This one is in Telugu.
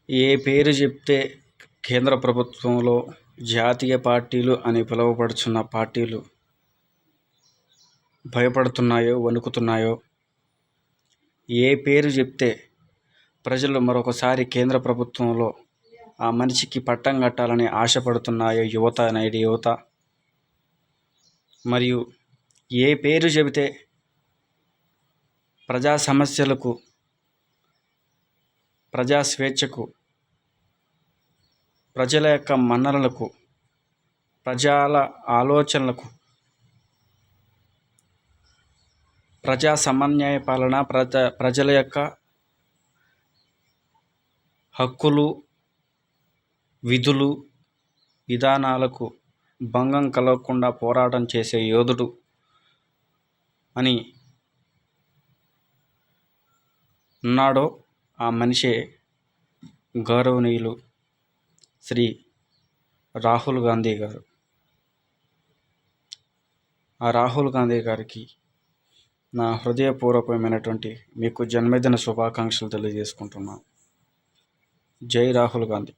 ఏ పేరు చెప్తే కేంద్ర ప్రభుత్వంలో జాతీయ పార్టీలు అని పిలువబడుచున్న పార్టీలు భయపడుతున్నాయో, వణుకుతున్నాయో, ఏ పేరు చెప్తే ప్రజలు మరొకసారి కేంద్ర ప్రభుత్వంలో ఆ మనిషికి పట్టం కట్టాలని ఆశపడుతున్నాయో నేటి యువత, మరియు ఏ పేరు చెబితే ప్రజా సమస్యలకు, ప్రజా స్వేచ్ఛకు, ప్రజల యొక్క మన్ననలకు, ప్రజల ఆలోచనలకు, ప్రజా సమన్వయ పాలన, ప్రజల యొక్క హక్కులు, విధులు, విధానాలకు భంగం కలగకుండా పోరాటం చేసే యోధుడు అని ఉన్నాడో ఆ మనిషే గౌరవనీయులు శ్రీ రాహుల్ గాంధీ గారు. ఆ రాహుల్ గాంధీ గారికి నా హృదయపూర్వకమైనటువంటి మీకు జన్మదిన శుభాకాంక్షలు తెలియజేసుకుంటున్నాను. జై రాహుల్ గాంధీ.